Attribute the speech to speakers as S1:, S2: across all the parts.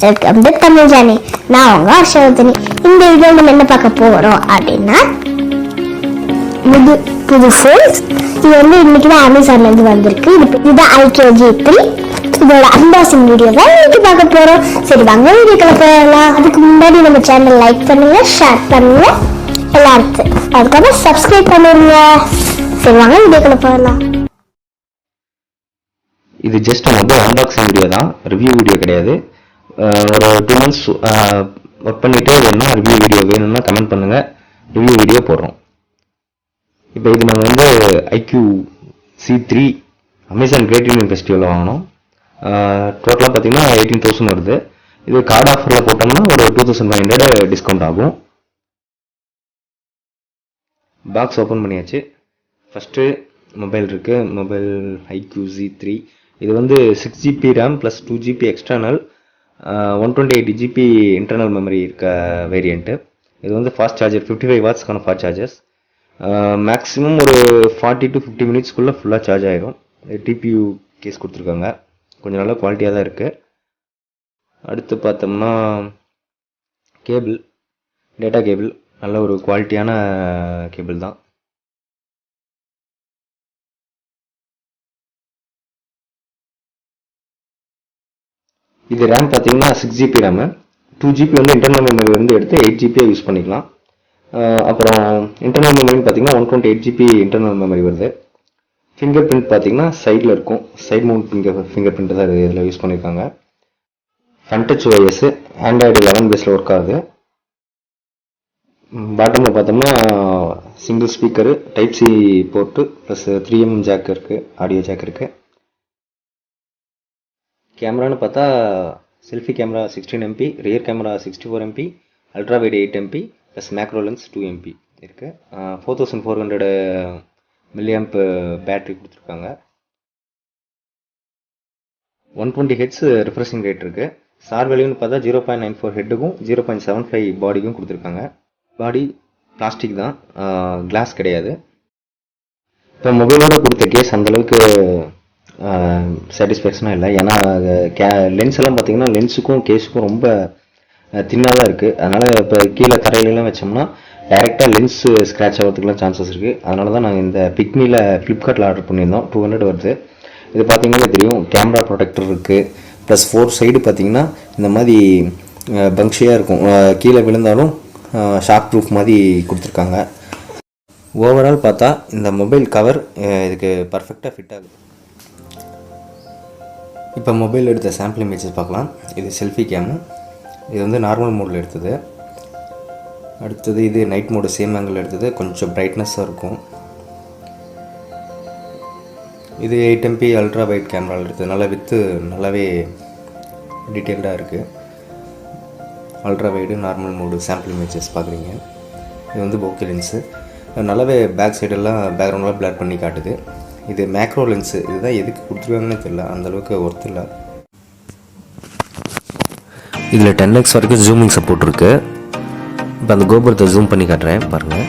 S1: Welcome to Tamil Johnny. நான் உங்க ஹர்ஷவர்தினி. இந்த வீடியோ நம்ம என்ன பார்க்க போறோம் அப்படின்னா புது ஃபோன்ஸ். இது வந்து இன்னைக்கு தான் அமேசான்ல இருந்து வந்திருக்கு. இதுதான் Iqoo Z3. இதோட அன்பாக்சிங் வீடியோ தான் இன்னைக்கு பார்க்க போறோம். சரி வாங்க வீடியோக்குள்ள போகலாம். அதுக்கு முன்னாடி நம்ம சேனல் லைக் பண்ணுங்க, ஷேர் பண்ணுங்க, எல்லாருக்கும் அதுக்கப்புறம் சப்ஸ்கிரைப் பண்ணுங்க. சரி வாங்க வீடியோக்குள்ள போகலாம்.
S2: இது ஜஸ்ட் மொபைல் அன்பாக்சிங் வீடியோ தான், ரிவ்யூ வீடியோ கிடையாது. ஒரு 2 months ஒர்க் பண்ணிட்டு வேணும்னா ரிவ்யூ வீடியோ வேணும்னா கமெண்ட் பண்ணுங்க, ரிவ்யூ வீடியோ போடுறோம். இப்போ இது நாங்கள் வந்து Iqoo Z3 Amazon great Indian ஃபெஸ்டிவலில் வாங்கினோம். டோட்டலாக பார்த்தீங்கன்னா 18,000 வருது. இது கார்டு ஆஃபரில் போட்டோம்னா ஒரு 2,500 டிஸ்கவுண்ட் ஆகும். பாக்ஸ் ஓப்பன் பண்ணியாச்சு. ஃபஸ்ட்டு மொபைல் இருக்குது. Mobile Iqoo Z3. இது வந்து 6GB RAM plus 2GB external, 128GB internal memory இருக்க வேரியண்ட்டு. இது வந்து ஃபாஸ்ட் சார்ஜர், 55 வாட்ஸ்க்கான ஃபாஸ்ட் சார்ஜர்ஸ். மேக்ஸிமம் ஒரு 40 to 50 மினிட்ஸ்க்குள்ளே ஃபுல்லாக சார்ஜ் ஆகிடும். டிபியூ கேஸ் கொடுத்துருக்காங்க, கொஞ்சம் நல்ல குவாலிட்டியாக தான் இருக்குது. அடுத்து பார்த்தோம்னா கேபிள், டேட்டா கேபிள் நல்ல ஒரு குவாலிட்டியான கேபிள் தான். இது ரேம் பார்த்தீங்கன்னா 6GB ரேமு, 2GB வந்து இன்டர்னல் மெமரி வந்து எடுத்து 8GB யூஸ் பண்ணிக்கலாம். அப்புறம் இன்டர்னல் மெமரின்னு பார்த்தீங்கன்னா 128GB இன்டர்னல் மெமரி வருது. ஃபிங்கர் பிரிண்ட் பார்த்தீங்கன்னா சைடில் இருக்கும், சைட் மவுண்ட் ஃபிங்கர் பிரிண்ட் தான் இதில் யூஸ் பண்ணியிருக்காங்க. ஃப்ரண்ட் டச் OS, ஆண்ட்ராய்டு 11 பேஸில் ஒர்க் ஆகுது. பாட்டமில் பார்த்தோம்னா single speaker, type C port plus 3mm jack இருக்குது, ஆடியோ ஜாக் இருக்குது. கேமரான்னு பார்த்தா selfie camera 16MP, rear camera 64MP, ultra wide 8MP plus macro lens 2MP இருக்குது. 4400 mAh பேட்ரி கொடுத்துருக்காங்க. 120 Hz ரிஃப்ரெஷிங் ரேட் இருக்குது. சார் வேல்யூன்னு பார்த்தா 0.94 ஹெட்டுக்கும் 0.75 பாடிக்கும் கொடுத்துருக்காங்க. பாடி பிளாஸ்டிக் தான், கிளாஸ் கிடையாது. இப்போ மொபைலோட கொடுத்த கேஸ் அந்தளவுக்கு சாட்டிஸ்ஃபேக்ஷனாக இல்லை. ஏன்னா லென்ஸ் எல்லாம் பார்த்தீங்கன்னா லென்ஸுக்கும் கேஸுக்கும் ரொம்ப தின்னாக தான் இருக்குது. அதனால் இப்போ கீழே தரையிலலாம் வச்சோம்னா டைரெக்டாக லென்ஸ் ஸ்க்ராட்ச் ஆகிறதுக்குலாம் சான்சஸ் இருக்குது. அதனால தான் நாங்கள் இந்த பிக்மியில் ஃப்ளிப்கார்ட்டில் ஆர்டர் பண்ணியிருந்தோம். 200 வருது. இது பார்த்தீங்கன்னா தெரியும், கேமரா ப்ரொடெக்டர் இருக்குது. ப்ளஸ் 4 சைடு பார்த்தீங்கன்னா இந்த மாதிரி பங்க்ஷியாக இருக்கும், கீழே விழுந்தாலும் ஷாக் ப்ரூஃப் மாதிரி கொடுத்துருக்காங்க. ஓவரால் பார்த்தா இந்த மொபைல் கவர் இதுக்கு பர்ஃபெக்டாக ஃபிட் ஆகுது. இப்போ மொபைல் எடுத்த சாம்பிள் இமேஜஸ் பார்க்கலாம். இது செல்ஃபி கேமு. இது வந்து நார்மல் மோடில் எடுத்தது. அடுத்தது இது நைட் மோடு, சேம் ஆங்கிள் எடுத்தது, கொஞ்சம் பிரைட்னஸாக இருக்கும். இது 8MP அல்ட்ரா வைட் கேமராவில் எடுத்தது. நல்லாவே டீட்டெயில்டாக இருக்குது. Ultra wide, normal mode sample images பார்க்குறீங்க. இது வந்து போக்கே லென்ஸு. நல்லாவே பேக் சைடெல்லாம் பேக்ரவுண்டெலாம் பிளர் பண்ணி காட்டுது. இது மேக்ரோ லென்ஸு. இதுதான் எதுக்கு கொடுத்துருக்காங்கன்னு தெரியல, அந்தளவுக்கு ஒர்த் இல்லை. இதில் 10x வரைக்கும் ஜூமிங் சப்போர்ட் இருக்குது. இப்போ அந்த கோபுரத்தை ஜூம் பண்ணி காட்டுறேன் பாருங்கள்.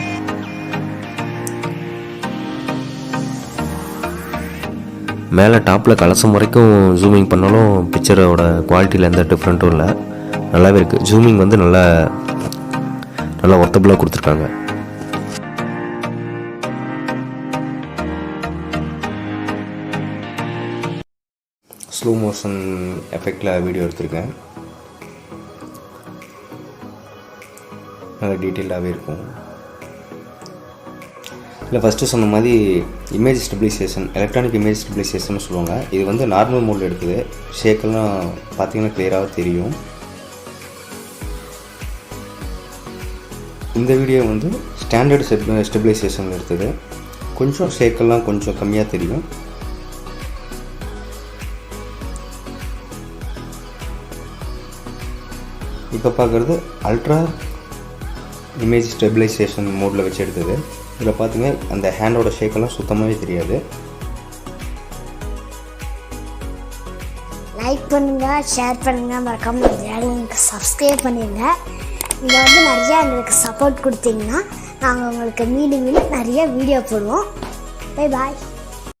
S2: மேலே டாப்பில் கலசம் வரைக்கும் ஜூமிங் பண்ணாலும் பிக்சரோட குவாலிட்டியில் எந்த டிஃப்ரெண்ட்டும் இல்லை, நல்லாவே இருக்குது. ஜூமிங் வந்து நல்லா ஒர்த்தபுளாக கொடுத்துருக்காங்க. ஸ்லோ மோஷன் எஃபெக்டில் வீடியோ எடுத்திருக்கேன். நல்லா டீட்டெயில்டாகவே இருக்கும். இல்லை ஃபஸ்ட்டு சொன்ன மாதிரி image stabilisation, electronic image stabilisation சொல்லுவாங்க. இது வந்து நார்மல் மோடில் எடுக்குது. ஷேக்கெல்லாம் பார்த்தீங்கன்னா கிளியராக தெரியும். இந்த வீடியோ வந்து ஸ்டாண்டர்ட் ஸ்டெபிலைசேஷன் எடுத்தது. கொஞ்சம் ஷேக்கெல்லாம் கொஞ்சம் கம்மியாக தெரியும். இப்போ பார்க்குறது அல்ட்ரா இமேஜ் ஸ்டெபிலைசேஷன் மோடில் வச்சு எடுத்தது. இதில் பார்த்திங்க அந்த ஹேண்டோட ஷேக்கெல்லாம் சுத்தமாகவே தெரியாது.
S1: லைக் பண்ணுங்கள், ஷேர் பண்ணுங்கள், மறக்காம எனக்கு சப்ஸ்கிரைப் பண்ணிடுங்க. இதை வந்து நிறையா எங்களுக்கு சப்போர்ட் கொடுத்தீங்கன்னா நாங்கள் உங்களுக்கு மீண்டும் நிறைய வீடியோ போடுவோம். Bye bye.